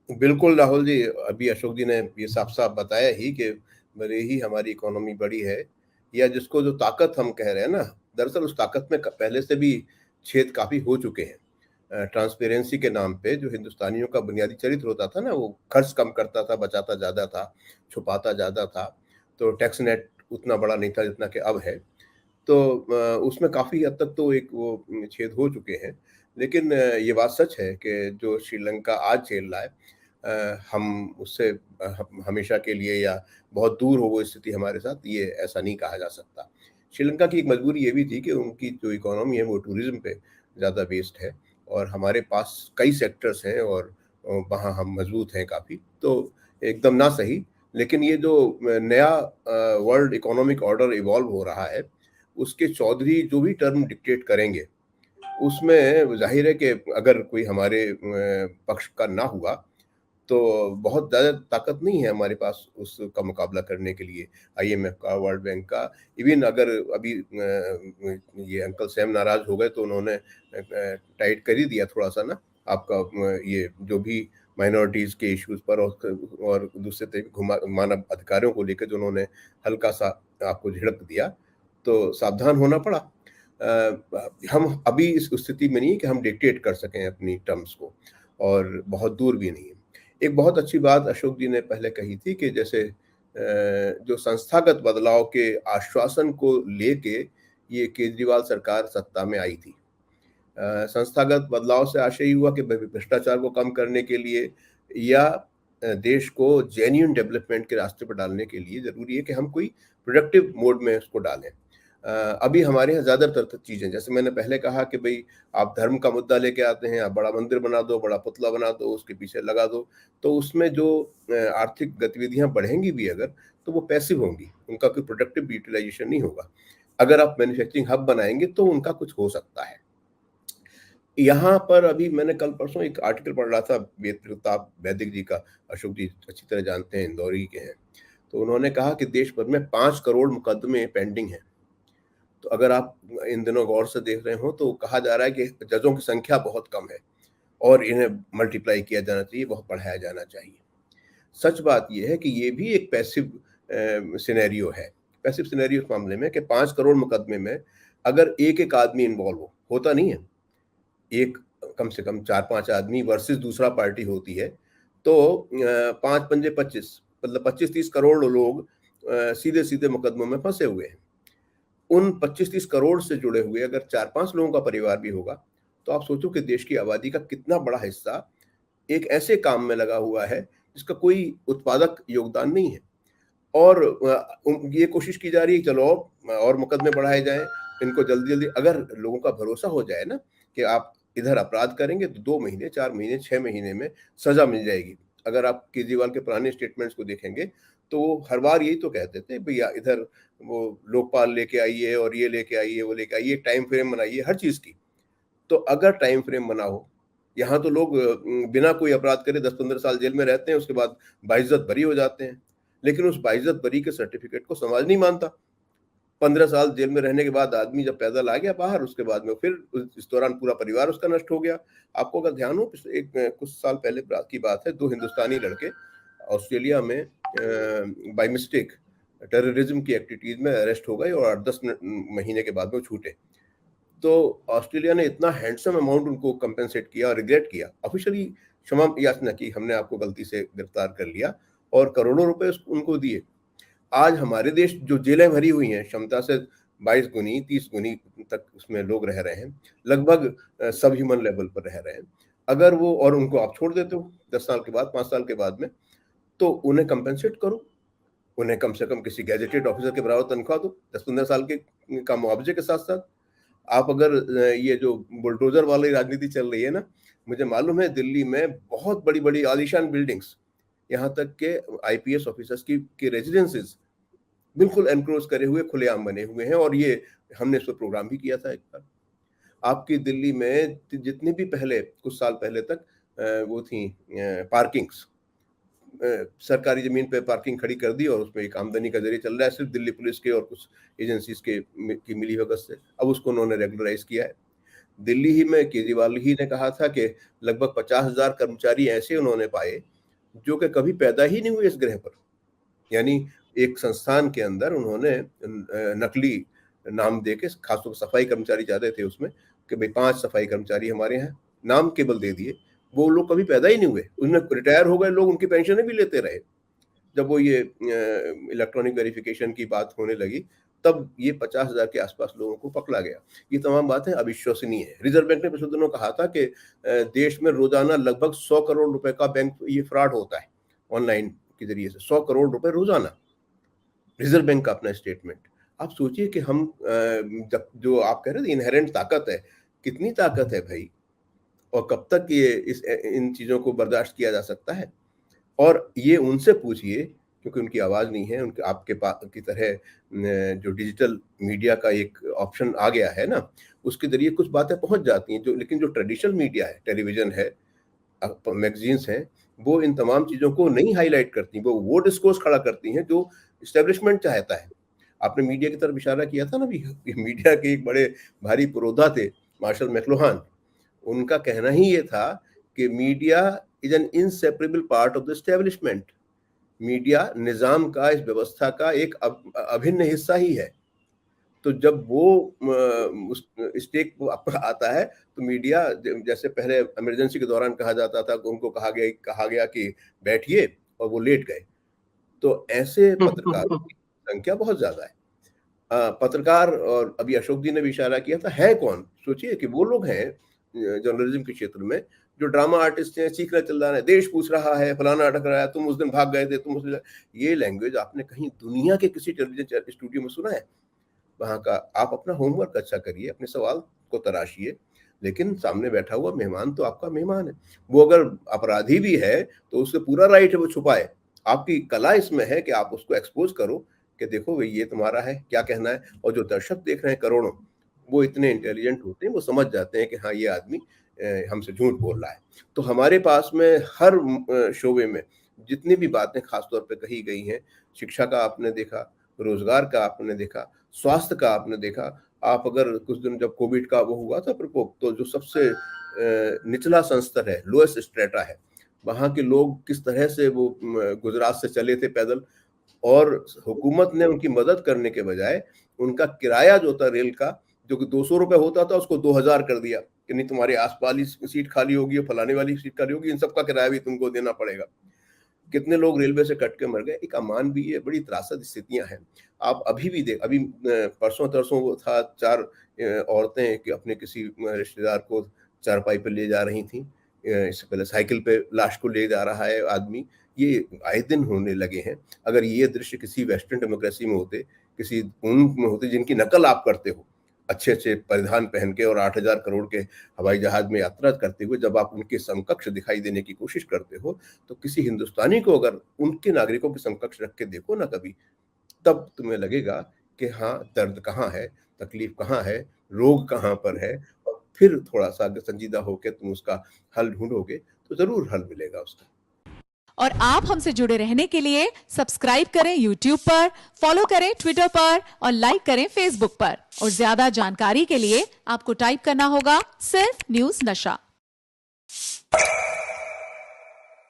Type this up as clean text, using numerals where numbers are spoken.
बिल्कुल राहुल जी, अभी अशोक जी ने ये साफ-साफ बताया ही कि भले ही हमारी इकोनॉमी बड़ी है या जिसको जो ताकत हम कह रहे हैं ना, दरअसल उस ताकत में क पहले से भी छेद काफ़ी हो चुके हैं। ट्रांसपेरेंसी के नाम पे जो हिंदुस्तानियों का बुनियादी चरित्र होता था ना, वो खर्च कम करता था, बचाता ज़्यादा था, छुपाता ज़्यादा था, तो टैक्स नेट उतना बड़ा नहीं था जितना कि अब है। तो उसमें काफ़ी हद तक तो एक वो छेद हो चुके हैं। लेकिन ये बात सच है कि जो श्रीलंका आज झेल रहा है, हम उससे हमेशा के लिए या बहुत दूर हो वो स्थिति हमारे साथ, ये ऐसा नहीं कहा जा सकता। श्रीलंका की एक मजबूरी ये भी थी कि उनकी जो इकोनॉमी है वो टूरिज़्म पे ज़्यादा बेस्ड है और हमारे पास कई सेक्टर्स हैं और वहाँ हम मजबूत हैं काफ़ी। तो एकदम ना सही, लेकिन ये जो नया वर्ल्ड इकोनॉमिक ऑर्डर इवॉल्व हो रहा है, उसके चौधरी जो भी टर्म डिक्टेट करेंगे, उसमें ज़ाहिर है कि अगर कोई हमारे पक्ष का ना हुआ, तो बहुत ज़्यादा ताकत नहीं है हमारे पास उसका मुकाबला करने के लिए। आईएमएफ का, वर्ल्ड बैंक का, इवन अगर अभी ये अंकल सैम नाराज़ हो गए तो उन्होंने टाइट कर ही दिया थोड़ा-सा ना आपका ये जो भी माइनॉरिटीज़ के इश्यूज़ पर और दूसरे तरीके मानव अधिकारों को लेकर जो उन्होंने हल्का-सा आपको झिड़क दिया, तो सावधान होना पड़ा। हम अभी इस स्थिति में नहीं है कि हम डिक्टेट कर सकें अपनी टर्म्स को और बहुत दूर भी नहीं है। एक बहुत अच्छी बात अशोक जी ने पहले कही थी कि जैसे जो संस्थागत बदलाव के आश्वासन को लेके ये केजरीवाल सरकार सत्ता में आई थी। संस्थागत बदलाव से आशय ये हुआ कि भ्रष्टाचार को कम करने के लिए या देश को जेन्युइन डेवलपमेंट के रास्ते पर डालने के लिए ज़रूरी है कि हम कोई प्रोडक्टिव मोड में उसको डालें। अभी हमारे यहाँ ज़्यादातर चीज़ें जैसे मैंने पहले कहा कि भई आप धर्म का मुद्दा लेके आते हैं, आप बड़ा मंदिर बना दो, बड़ा पुतला बना दो, उसके पीछे लगा दो, तो उसमें जो आर्थिक गतिविधियाँ बढ़ेंगी भी अगर, तो वो पैसिव होंगी, उनका कोई प्रोडक्टिव यूटिलाइज़ेशन नहीं होगा। अगर आप मैन्युफैक्चरिंग हब बनाएँगे तो उनका कुछ हो सकता है। यहाँ पर अभी मैंने कल परसों एक आर्टिकल पढ़ रहा था वेद प्रताप वैदिक जी का, अशोक जी अच्छी तरह जानते हैं, इंदौर ही के हैं। तो उन्होंने कहा कि देश भर में 5 करोड़ मुकदमे पेंडिंग हैं। तो अगर आप इन दिनों गौर से देख रहे हो तो कहा जा रहा है कि जजों की संख्या बहुत कम है और इन्हें मल्टीप्लाई किया जाना चाहिए, बहुत बढ़ाया जाना चाहिए। सच बात ये है कि ये भी एक पैसिव सिनेरियो है। पैसिव सिनेरियो इस मामले में कि 5 करोड़ मुकदमे में अगर एक-एक आदमी इन्वॉल्व हो, होता नहीं है। एक कम से कम 4-5 आदमी वर्सेस दूसरा पार्टी होती है, तो 5 पंजे 25 मतलब 25-30 करोड़ लोग सीधे-सीधे मुकदमों में फँसे हुए हैं। उन 25-30 करोड़ से जुड़े हुए अगर 4-5 लोगों का परिवार भी होगा, तो आप सोचो कि देश की आबादी का कितना बड़ा हिस्सा एक ऐसे काम में लगा हुआ है, जिसका कोई उत्पादक योगदान नहीं है। और ये कोशिश की जा रही है चलो और मुकदमे बढ़ाए जाएँ, इनको जल्दी-जल्दी अगर लोगों का भरोसा हो जाए ना कि आप इधर अपराध करेंगे तो 2 महीने, 4 महीने, 6 महीने में सज़ा मिल जाएगी। अगर आप केजरीवाल के पुराने स्टेटमेंट्स को देखेंगे, तो वो हर बार यही तो कहते थे, भैया इधर वो लोकपाल लेके आइए और ये लेके आइए, वो लेके आइए, टाइम फ्रेम बनाइए हर चीज़ की। तो अगर टाइम फ्रेम बना हो, यहाँ तो लोग बिना कोई अपराध करे 10-15 साल जेल में रहते हैं, उसके बाद बाइज्जत बरी हो जाते हैं। लेकिन उस बाइज्जत बरी के सर्टिफिकेट को समाज नहीं मानता। 15 साल जेल में रहने के बाद आदमी जब पैदल आ गया बाहर, उसके बाद में फिर इस दौरान पूरा परिवार उसका नष्ट हो गया। आपको अगर ध्यान हो एक कुछ साल पहले की बात है, 2 हिंदुस्तानी लड़के ऑस्ट्रेलिया में बाय मिस्टेक टेररिज्म की एक्टिविटीज़ में अरेस्ट हो गए और 8-10 महीने के बाद में वो छूटे। तो ऑस्ट्रेलिया ने इतना हैंडसम अमाउंट उनको कंपेंसेट किया और रिग्रेट किया, ऑफिशियली क्षमा याचना की, हमने आपको गलती से गिरफ्तार कर लिया और करोड़ों रुपए उनको दिए। आज हमारे देश जो जेलें भरी हुई हैं क्षमता से 22 गुनी 30 गुनी तक उसमें लोग रह रहे हैं, लगभग सब ह्यूमन लेवल पर रह रहे हैं। अगर वो और उनको आप छोड़ देते हो 10 साल के बाद, 5 साल के बाद में, तो उन्हें कंपेंसेट करो, उन्हें कम से कम किसी गैजेटेड ऑफिसर के बराबर तनख्वाह दो 10-15 साल के का मुआवजे के साथ साथ। आप अगर ये जो बुलडोजर वाली राजनीति चल रही है ना, मुझे मालूम है दिल्ली में बहुत बड़ी-बड़ी आलीशान बिल्डिंग्स, यहाँ तक के आईपीएस ऑफिसर्स की रेजिडेंसेस बिल्कुल एनक्लोज करे हुए खुलेआम बने हुए हैं और ये हमने इस पर प्रोग्राम भी किया था एक बार। आपकी दिल्ली में जितने भी पहले कुछ साल पहले तक वो थी पार्किंग्स, सरकारी ज़मीन पे पार्किंग खड़ी कर दी और उसमें एक आमदनी का ज़रिया चल रहा है सिर्फ दिल्ली पुलिस के और कुछ एजेंसीज़ की मिलीभगत से। अब उसको उन्होंने रेगुलराइज़ किया है। दिल्ली ही में केजरीवाल ही ने कहा था कि लगभग 50,000 कर्मचारी ऐसे उन्होंने पाए जो कि कभी पैदा ही नहीं हुए इस ग्रह पर। यानी एक संस्थान के अंदर उन्होंने नकली नाम देके, खासतौर पर सफाई कर्मचारी ज़्यादा थे उसमें, कि भाई 5 सफाई कर्मचारी हमारे यहाँ, नाम केवल दे दिए। वो लोग कभी पैदा ही नहीं हुए, उनमें रिटायर हो गए लोग, उनकी पेंशनें भी लेते रहे। जब वो ये इलेक्ट्रॉनिक वेरिफिकेशन की बात होने लगी, तब ये 50,000 के आसपास लोगों को पकड़ा गया। ये तमाम बातें अविश्वसनीय है। रिजर्व बैंक ने पिछले दिनों कहा था कि देश में रोजाना लगभग 100 करोड़ रुपए का बैंक ये फ्रॉड होता है ऑनलाइन के जरिए से, 100 करोड़ रुपए रोजाना। रिजर्व बैंक का अपना स्टेटमेंट। आप सोचिए कि हम जब जो आप कह रहे थे इनहेरेंट ताकत है, कितनी ताकत है भाई, और कब तक ये इन चीजों को बर्दाश्त किया जा सकता है। और ये उनसे पूछिए, क्योंकि उनकी आवाज़ नहीं है, उनके आपके पास की तरह जो डिजिटल मीडिया का एक ऑप्शन आ गया है ना, उसके ज़रिए कुछ बातें पहुँच जाती हैं, लेकिन जो ट्रेडिशनल मीडिया है, टेलीविज़न है, मैगज़ीन्स हैं, वो इन तमाम चीज़ों को नहीं हाइलाइट करती, वो डिस्कोर्स खड़ा करती हैं जो एस्टेब्लिशमेंट चाहता है। आपने मीडिया की तरफ इशारा किया था ना भी, मीडिया के एक बड़े भारी पुरोधा थे, मार्शल मैक्लुहान। उनका कहना ही ये था कि media is an inseparable part of the establishment. Media निजाम का, इस व्यवस्था का एक अभिन्न हिस्सा ही है। तो जब वो उस स्टेक आता है, तो मीडिया, जैसे पहले इमरजेंसी के दौरान कहा जाता था, उनको कहा गया कि बैठिए, और वो लेट गए। तो ऐसे पत्रकारों की संख्या बहुत ज्यादा है। पत्रकार, और अभी अशोक जी ने भी इशारा किया था, है कौन? सोचिए कि वो लोग हैं जर्नलिज्म के क्षेत्र में जो ड्रामा आर्टिस्ट हैं, चीखना चिल्लाना है, देश पूछ रहा है, फलाना अटक रहा है, तुम उस दिन भाग गए थे, तुम उस दिन, ये लैंग्वेज आपने कहीं दुनिया के किसी टेलीविजन स्टूडियो में सुना है? वहाँ का आप अपना होमवर्क अच्छा करिए, अपने सवाल को तराशिए, लेकिन सामने बैठा हुआ मेहमान तो आपका मेहमान है। वो अगर अपराधी भी है तो उससे पूरा राइट है वो छुपाए। आपकी कला इसमें है कि आप उसको एक्सपोज करो कि देखो भाई ये तुम्हारा है, क्या कहना है। और जो दर्शक देख रहे हैं करोड़ों, वो इतने इंटेलिजेंट होते हैं, वो समझ जाते हैं कि हाँ, ये आदमी हमसे झूठ बोल रहा है। तो हमारे पास में हर शोबे में जितनी भी बातें खासतौर पे कही गई हैं, शिक्षा का आपने देखा, रोजगार का आपने देखा, स्वास्थ्य का आपने देखा। आप अगर कुछ दिन जब कोविड का वो हुआ था प्रकोप, तो जो सबसे निचला संस्तर है, लोएस्ट स्ट्रेटा है, वहाँ के लोग किस तरह से वो गुजरात से चले थे पैदल, और हुकूमत ने उनकी मदद करने के बजाय उनका किराया जो था रेल का, जो कि 200 रुपए होता था, उसको 2000 कर दिया कि नहीं, तुम्हारे आस वाली सीट खाली होगी, फलाने वाली सीट खाली होगी, इन सबका किराया भी तुमको देना पड़ेगा। कितने लोग रेलवे से कट के मर गए। एक अमान भी है, बड़ी त्रासद स्थितियां हैं। आप अभी भी देख, अभी परसों तरसों वो था, 4 औरतें कि अपने किसी रिश्तेदार को चारपाई पे ले जा रही थी, इससे पहले साइकिल पे लाश को ले जा रहा है आदमी। ये आए दिन होने लगे हैं। अगर ये दृश्य किसी वेस्टर्न डेमोक्रेसी में होते, किसी उनमें होते जिनकी नकल आप करते हो, अच्छे अच्छे परिधान पहन के और 8,000 करोड़ के हवाई जहाज में यात्रा करते हुए, जब आप उनके समकक्ष दिखाई देने की कोशिश करते हो, तो किसी हिंदुस्तानी को अगर उनके नागरिकों के समकक्ष रख के देखो ना कभी, तब तुम्हें लगेगा कि हाँ, दर्द कहाँ है, तकलीफ कहाँ है, रोग कहाँ पर है, और फिर थोड़ा सा अगर संजीदा होकर तुम उसका हल ढूंढोगे तो जरूर हल मिलेगा उसका। और आप हमसे जुड़े रहने के लिए सब्सक्राइब करें YouTube पर, फॉलो करें ट्विटर पर और लाइक करें Facebook पर। और ज्यादा जानकारी के लिए आपको टाइप करना होगा सिर्फ न्यूज़ नशा।